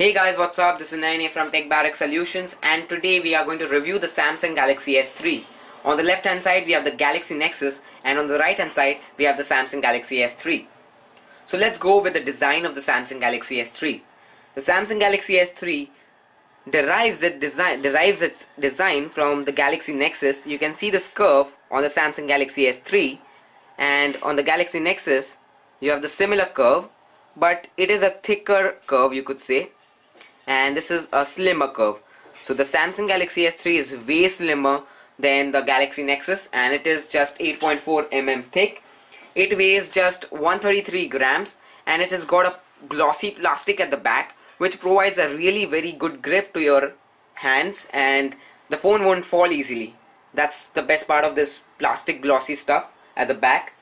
Hey guys, what's up? This is Nayan from Barrack Solutions, and today we are going to review the Samsung Galaxy S3. On the left hand side we have the Galaxy Nexus, and on the right hand side we have the Samsung Galaxy S3. So let's go with the design of the Samsung Galaxy S3. The Samsung Galaxy S3 derives its design from the Galaxy Nexus. You can see this curve on the Samsung Galaxy S3, and on the Galaxy Nexus you have the similar curve, but it is a thicker curve, you could say, and this is a slimmer curve. So the Samsung Galaxy S3 is way slimmer than the Galaxy Nexus, and it is just 8.4 mm thick. It weighs just 133 grams, and it has got a glossy plastic at the back, which provides a really very good grip to your hands, and the phone won't fall easily. That's the best part of this plastic glossy stuff at the back.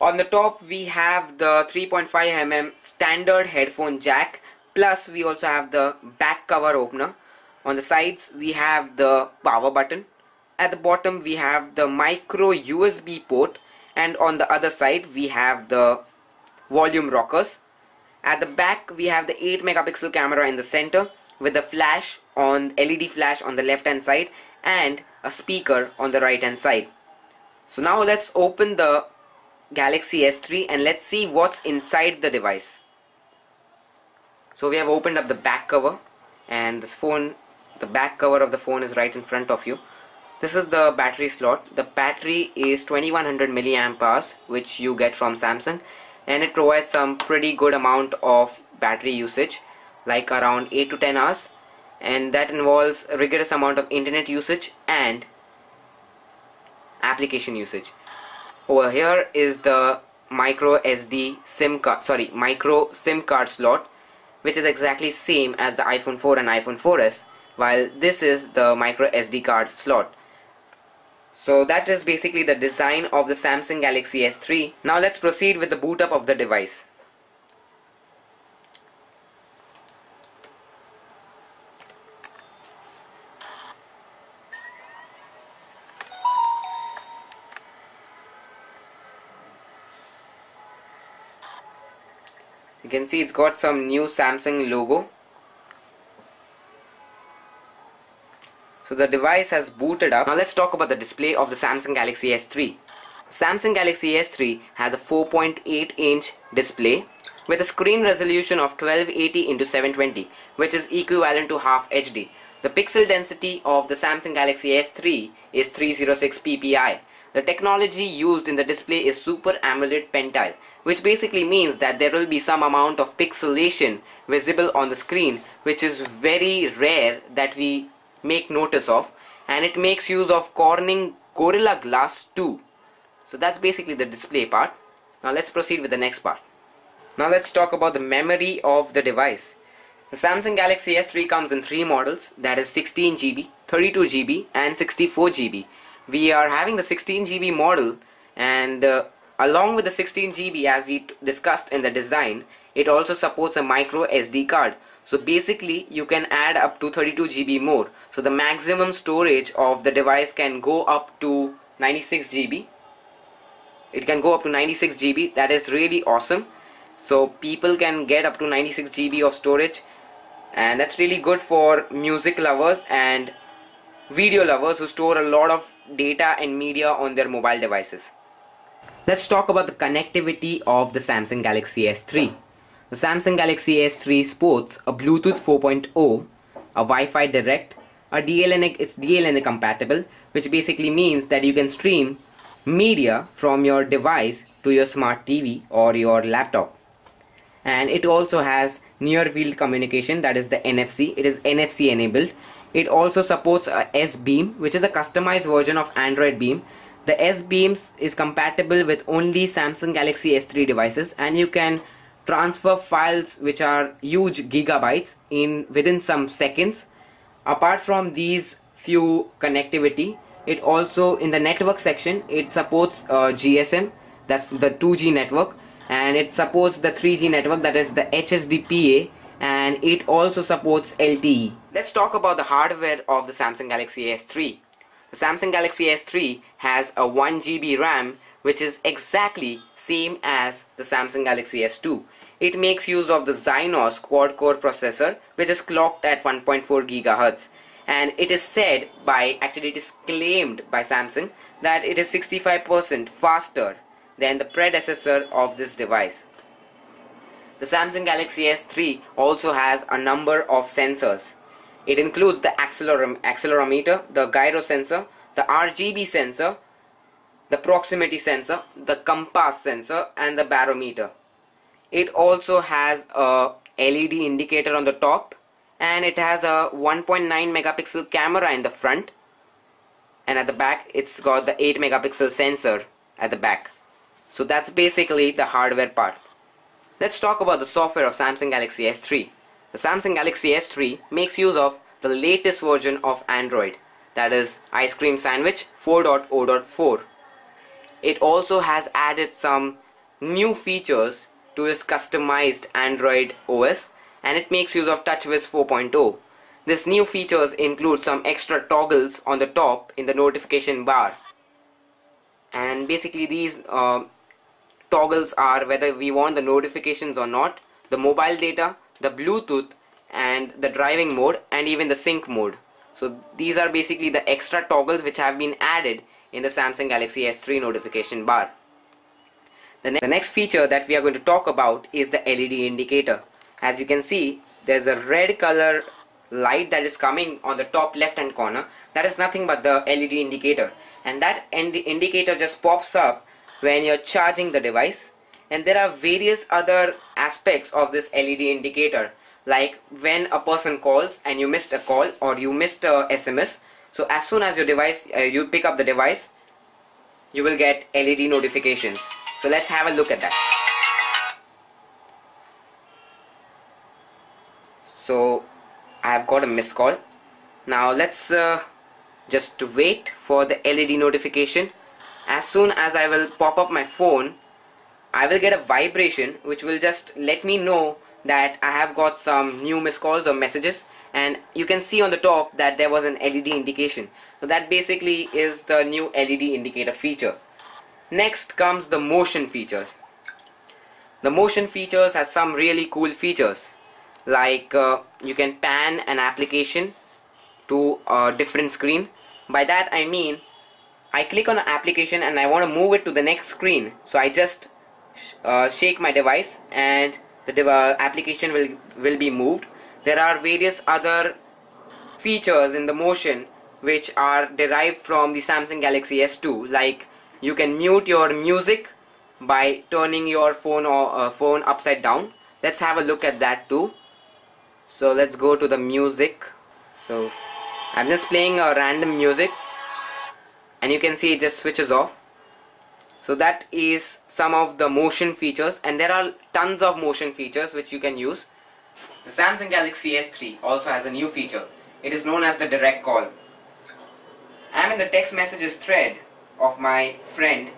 On the top we have the 3.5 mm standard headphone jack, plus we also have the back cover opener. On the sides we have the power button. At the bottom we have the micro USB port, and on the other side we have the volume rockers. At the back we have the 8 megapixel camera in the center with a flash on LED flash on the left hand side and a speaker on the right hand side. So now let's open the Galaxy S3 and let's see what's inside the device. So we have opened up the back cover, and the back cover of the phone is right in front of you. This is the battery slot. The battery is 2100 milliamp hours, which you get from Samsung, and it provides some pretty good amount of battery usage, like around 8 to 10 hours, and that involves a rigorous amount of internet usage and application usage. Over here is the micro SIM card slot, which is exactly same as the iPhone 4 and iPhone 4S, while this is the micro SD card slot. So that is basically the design of the Samsung Galaxy S3. Now let's proceed with the boot up of the device. You can see it's got some new Samsung logo. So the device has booted up. Now let's talk about the display of the Samsung Galaxy S3. Samsung Galaxy S3 has a 4.8-inch display with a screen resolution of 1280 x 720, which is equivalent to half HD. The pixel density of the Samsung Galaxy S3 is 306 ppi. The technology used in the display is Super AMOLED Pentile, which basically means that there will be some amount of pixelation visible on the screen, which is very rare that we make notice of, and it makes use of Corning Gorilla Glass 2. So that's basically the display part. Now let's proceed with the next part. Now let's talk about the memory of the device. The Samsung Galaxy S3 comes in 3 models, that is 16 GB, 32 GB and 64 GB. We are having the 16 GB model, and along with the 16 GB, as we discussed in the design, it also supports a micro SD card. So basically you can add up to 32 GB more. So the maximum storage of the device can go up to 96 GB. It can go up to 96 GB. That is really awesome. So people can get up to 96 GB of storage, and that's really good for music lovers and video lovers who store a lot of data and media on their mobile devices. Let's talk about the connectivity of the Samsung Galaxy S3. The Samsung Galaxy S3 sports a Bluetooth 4.0, a Wi-Fi Direct, it's DLNA compatible, which basically means that you can stream media from your device to your smart TV or your laptop. And it also has near field communication, that is the NFC. It is NFC enabled. It also supports a S-Beam, which is a customized version of Android Beam. The S-Beam is compatible with only Samsung Galaxy S3 devices, and you can transfer files which are huge gigabytes within some seconds. Apart from these few connectivity, it also, in the network section, it supports GSM, that's the 2G network, and it supports the 3G network, that is the HSDPA, and it also supports LTE. Let's talk about the hardware of the Samsung Galaxy S3. The Samsung Galaxy S3 has a 1 GB RAM, which is exactly same as the Samsung Galaxy S2. it makes use of the Exynos Quad Core Processor, which is clocked at 1.4 GHz. And it is said by, actually it is claimed by Samsung that it is 65% faster than the predecessor of this device. The Samsung Galaxy S3 also has a number of sensors. It includes the accelerometer, the gyro sensor, the RGB sensor, the proximity sensor, the compass sensor, and the barometer. It also has a LED indicator on the top, and it has a 1.9 megapixel camera in the front, and at the back it's got the 8 megapixel sensor at the back. So that's basically the hardware part. Let's talk about the software of Samsung Galaxy S3. The Samsung Galaxy S3 makes use of the latest version of Android, that is Ice Cream Sandwich 4.0.4. It also has added some new features to its customized Android OS, and it makes use of TouchWiz 4.0. This new features include some extra toggles on the top in the notification bar, and basically these toggles are whether we want the notifications or not, the mobile data, the Bluetooth, and the driving mode, and even the sync mode. So these are basically the extra toggles which have been added in the Samsung Galaxy S3 notification bar. The next feature that we are going to talk about is the LED indicator. As you can see, there's a red color light that is coming on the top left hand corner. That is nothing but the LED indicator, and that indicator just pops up when you're charging the device. And there are various other aspects of this LED indicator, like when a person calls and you missed a call or you missed a SMS. So as soon as your device, you pick up the device, you will get LED notifications. So let's have a look at that. So I have got a missed call. Now let's just wait for the LED notification. As soon as I will pop up my phone, I will get a vibration which will just let me know that I have got some new missed calls or messages, and you can see on the top that there was an LED indication. So that basically is the new LED indicator feature. Next comes the motion features. The motion features has some really cool features, like you can pan an application to a different screen. By that I mean, I click on an application and I want to move it to the next screen, so I just shake my device and the application will be moved. There are various other features in the motion which are derived from the Samsung Galaxy S2, like you can mute your music by turning your phone upside down. Let's have a look at that too. So let's go to the music. So I'm just playing a random music, and you can see it just switches off. So that is some of the motion features, and there are tons of motion features which you can use. The Samsung Galaxy S3 also has a new feature. It is known as the direct call. I am in the text messages thread of my friend,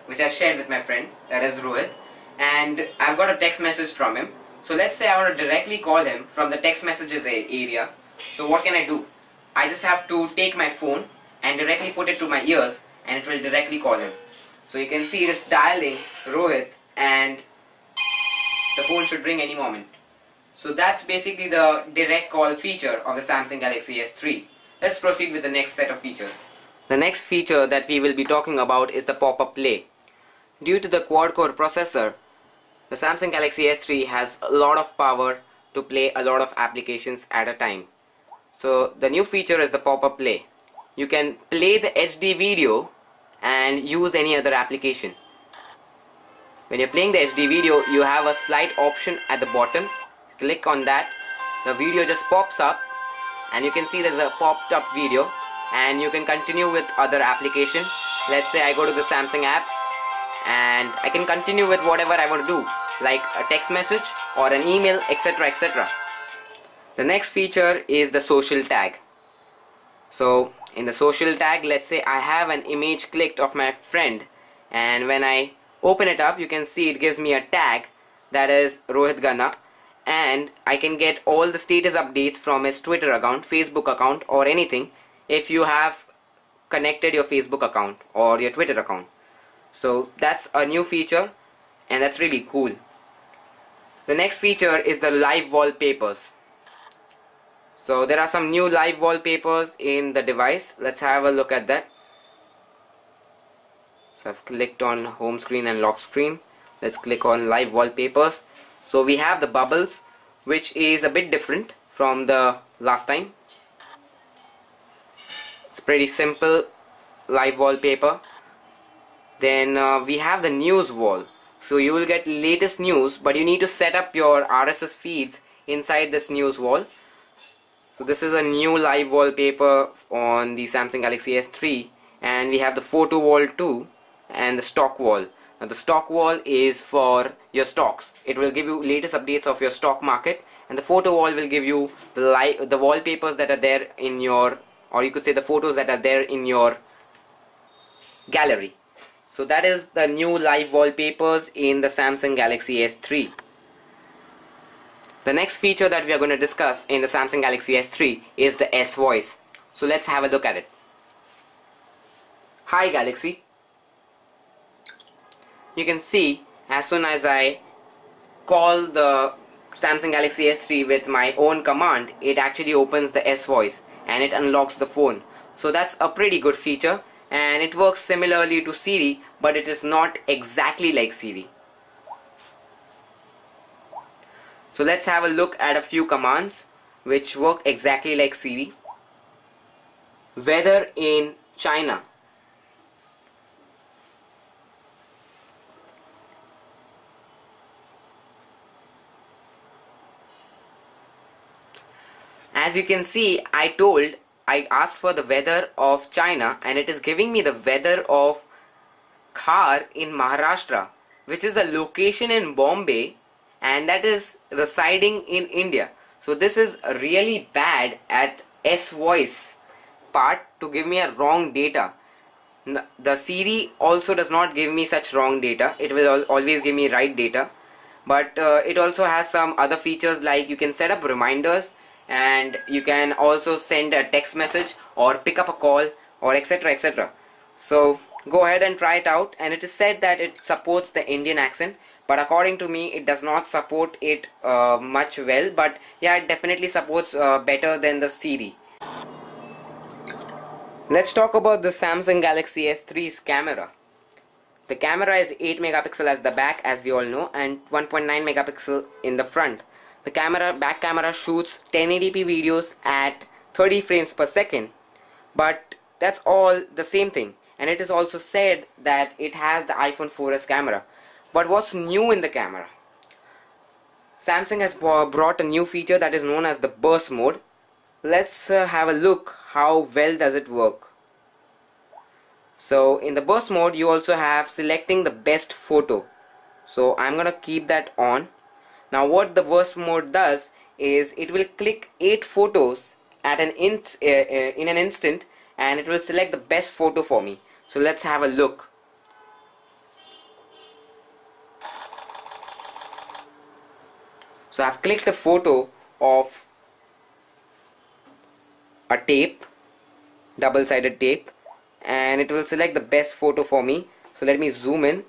which I've shared with my friend, that is Rohit, and I've got a text message from him. So let's say I want to directly call him from the text messages area. So what can I do? I just have to take my phone and directly put it to my ears, and it will directly call him. So you can see it is dialing Rohit, and the phone should ring any moment. So that's basically the direct call feature of the Samsung Galaxy S3. Let's proceed with the next set of features. The next feature that we will be talking about is the pop-up play. Due to the quad-core processor, the Samsung Galaxy S3 has a lot of power to play a lot of applications at a time. So the new feature is the pop-up play. You can play the HD video and use any other application. When you're playing the HD video, you have a slight option at the bottom. Click on that, the video just pops up, and you can see there's a popped up video, and you can continue with other applications. Let's say I go to the Samsung apps and I can continue with whatever I want to do, like a text message or an email, etc, etc. The next feature is the social tag. So in the social tag, let's say I have an image clicked of my friend, and when I open it up, you can see it gives me a tag that is Rohit Ganna, and I can get all the status updates from his Twitter account, Facebook account, or anything if you have connected your Facebook account or your Twitter account. So that's a new feature, and that's really cool. The next feature is the live wallpapers. So there are some new live wallpapers in the device. Let's have a look at that. So I've clicked on home screen and lock screen. Let's click on live wallpapers. So we have the bubbles, which is a bit different from the last time. It's pretty simple live wallpaper. Then we have the news wall. So you will get latest news, but you need to set up your RSS feeds inside this news wall. So this is a new live wallpaper on the Samsung Galaxy S3, and we have the photo wall too and the stock wall. Now the stock wall is for your stocks. It will give you latest updates of your stock market, and the photo wall will give you the wallpapers that are there in your, or you could say the photos that are there in your gallery. So that is the new live wallpapers in the Samsung Galaxy S3. The next feature that we are going to discuss in the Samsung Galaxy S3 is the S Voice. So let's have a look at it. Hi Galaxy. You can see as soon as I call the Samsung Galaxy S3 with my own command, it actually opens the S Voice and it unlocks the phone. So that's a pretty good feature, and it works similarly to Siri, but it is not exactly like Siri. So let's have a look at a few commands which work exactly like Siri. Weather in China. As you can see, I asked for the weather of China, and it is giving me the weather of Khar in Maharashtra, which is a location in Bombay, and that is residing in India. So this is really bad at S Voice part to give me a wrong data. The Siri also does not give me such wrong data. It will always give me right data. But it also has some other features, like you can set up reminders, and you can also send a text message or pick up a call, or etc, etc. So go ahead and try it out, and it is said that it supports the Indian accent, but according to me it does not support it much well. But yeah, it definitely supports better than the Siri. Let's talk about the Samsung Galaxy S3's camera. The camera is 8 megapixel at the back, as we all know, and 1.9 megapixel in the front. The back camera shoots 1080p videos at 30 frames per second, but that's all the same thing. And it is also said that it has the iPhone 4S camera. But what's new in the camera? Samsung has brought a new feature that is known as the burst mode. Let's have a look how well does it work. So in the burst mode, you also have selecting the best photo. So I'm gonna keep that on. Now what the burst mode does is it will click 8 photos at in an instant, and it will select the best photo for me. So let's have a look. So I've clicked a photo of a tape, double-sided tape, and it will select the best photo for me. So let me zoom in,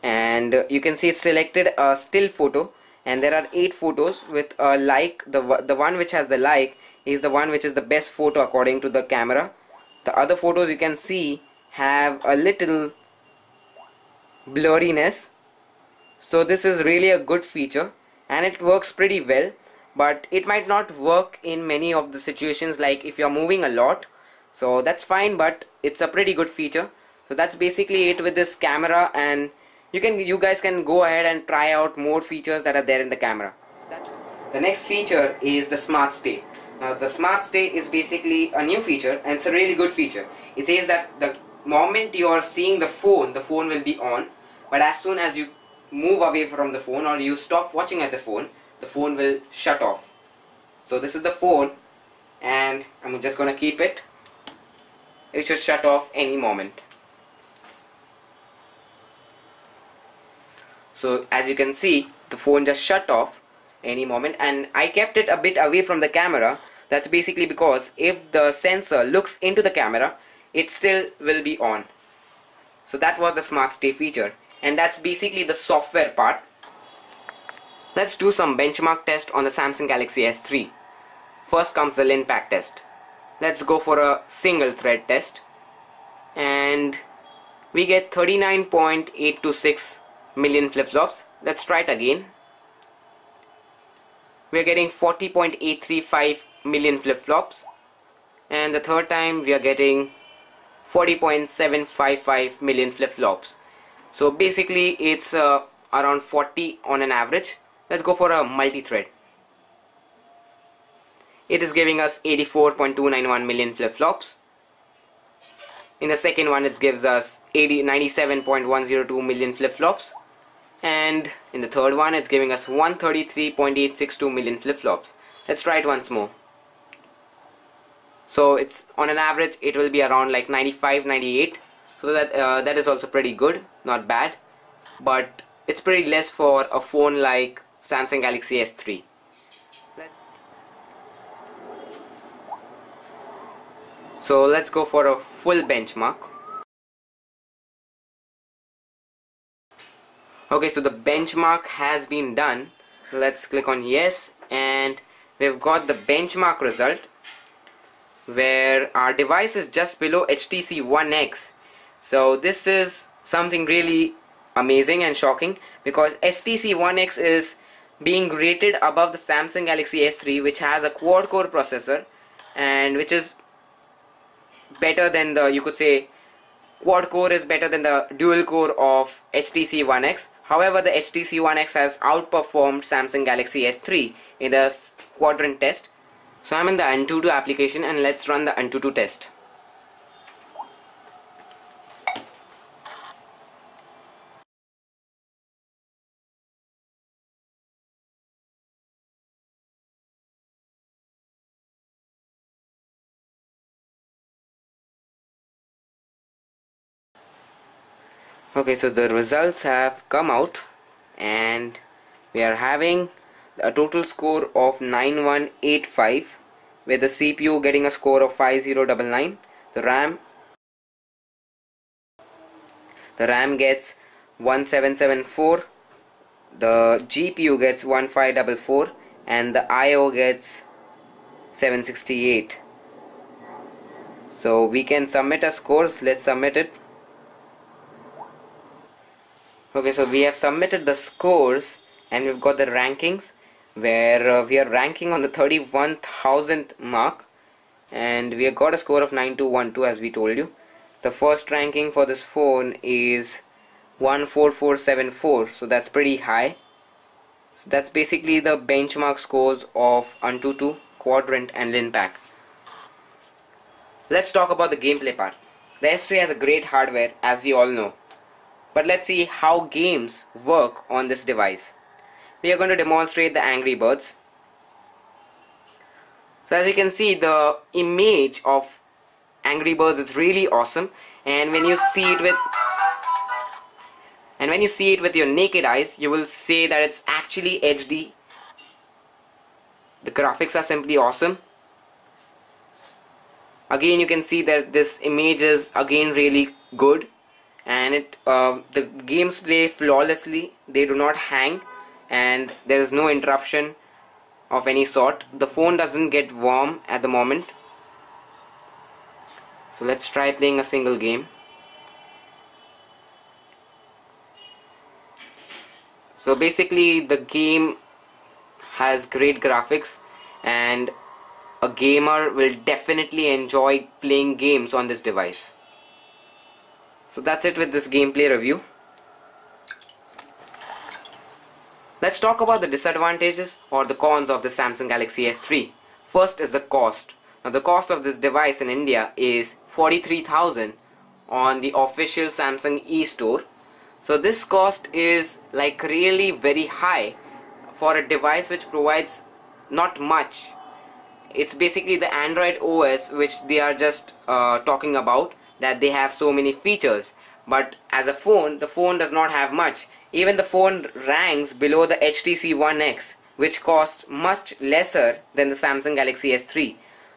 and you can see it's selected a still photo, and there are 8 photos with a like. The one which has the like is the one which is the best photo according to the camera. The other photos you can see have a little blurriness. So this is really a good feature, and it works pretty well, but it might not work in many of the situations, like if you're moving a lot. So that's fine, but it's a pretty good feature. So that's basically it with this camera, and you guys can go ahead and try out more features that are there in the camera. The next feature is the Smart Stay. Now the Smart Stay is basically a new feature, and it's a really good feature. It says that the moment you are seeing the phone will be on, but as soon as you move away from the phone or you stop watching at the phone will shut off. So this is the phone, and I'm just gonna keep it. It should shut off any moment. So as you can see, the phone just shut off any moment, and I kept it a bit away from the camera. That's basically because if the sensor looks into the camera, it still will be on. So that was the Smart Stay feature, and that's basically the software part. Let's do some benchmark test on the Samsung Galaxy S3. First comes the LinPack test. Let's go for a single thread test, and we get 39.826 million flip-flops. Let's try it again. We are getting 40.835 million flip-flops, and the third time we are getting 40.755 million flip-flops. So basically it's around 40 on an average. Let's go for a multi-thread. It is giving us 84.291 million flip-flops. In the second one it gives us 97.102 million flip-flops, and in the third one it's giving us 133.862 million flip-flops. Let's try it once more. So it's on an average it will be around like 95, 98. So that is also pretty good, not bad, but it's pretty less for a phone like Samsung Galaxy S3. So let's go for a full benchmark. Okay, so the benchmark has been done. Let's click on yes, and we've got the benchmark result where our device is just below HTC One X. So this is something really amazing and shocking, because HTC One X is being rated above the Samsung Galaxy S3, which has a quad core processor and which is better than the, you could say, quad core is better than the dual core of HTC One X. However, the HTC One X has outperformed Samsung Galaxy S3 in the quadrant test. So I'm in the Antutu application, and let's run the Antutu test. Okay, so the results have come out, and we are having a total score of 9185, with the CPU getting a score of 5099. The RAM gets 1774, the GPU gets 1544, and the IO gets 768. So we can submit our scores. Let's submit it. Okay, so we have submitted the scores, and we've got the rankings where we are ranking on the 31,000th mark, and we have got a score of 9212 as we told you. The first ranking for this phone is 14474, so that's pretty high. So that's basically the benchmark scores of Antutu, Quadrant and LinPack. Let's talk about the gameplay part. The S3 has a great hardware, as we all know. But let's see how games work on this device. We are going to demonstrate the Angry Birds. So as you can see, the image of Angry Birds is really awesome, and when you see it with your naked eyes, you will say that it's actually HD. The graphics are simply awesome. Again, you can see that this image is again really good, and the games play flawlessly. They do not hang, and there is no interruption of any sort. The phone doesn't get warm at the moment. So let's try playing a single game. So basically the game has great graphics, and a gamer will definitely enjoy playing games on this device. So that's it with this gameplay review. Let's talk about the disadvantages or the cons of the Samsung Galaxy S3. First is the cost. Now the cost of this device in India is 43,000 on the official Samsung e-store. So this cost is like really very high for a device which provides not much. It's basically the Android OS which they are just talking about, that they have so many features, but as a phone, the phone does not have much. Even the phone ranks below the HTC One X, which costs much lesser than the Samsung Galaxy S3.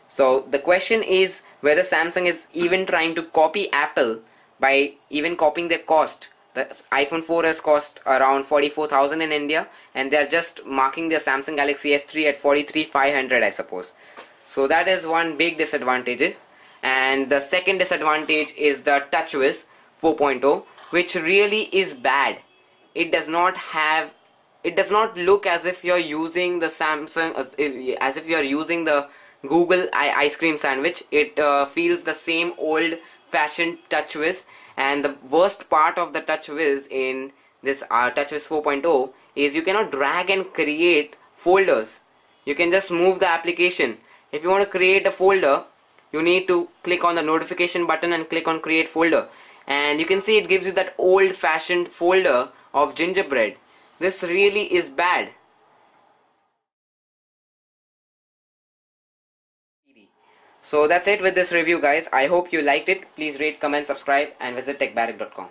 So the question is whether Samsung is even trying to copy Apple by even copying their cost The iPhone 4S cost around 44,000 in India, and they are just marking their Samsung Galaxy S3 at 43,500, I suppose. So that is one big disadvantage. And the second disadvantage is the TouchWiz 4.0, which really is bad. It does not look as if you're using the Samsung, as if you're using the Google ice cream sandwich. It feels the same old fashioned TouchWiz. And the worst part of the TouchWiz in this TouchWiz 4.0 is you cannot drag and create folders. You can just move the application. If you want to create a folder, you need to click on the notification button and click on create folder. And you can see it gives you that old fashioned folder of gingerbread. This really is bad. So that's it with this review, guys. I hope you liked it. Please rate, comment, subscribe, and visit techbarrack.com.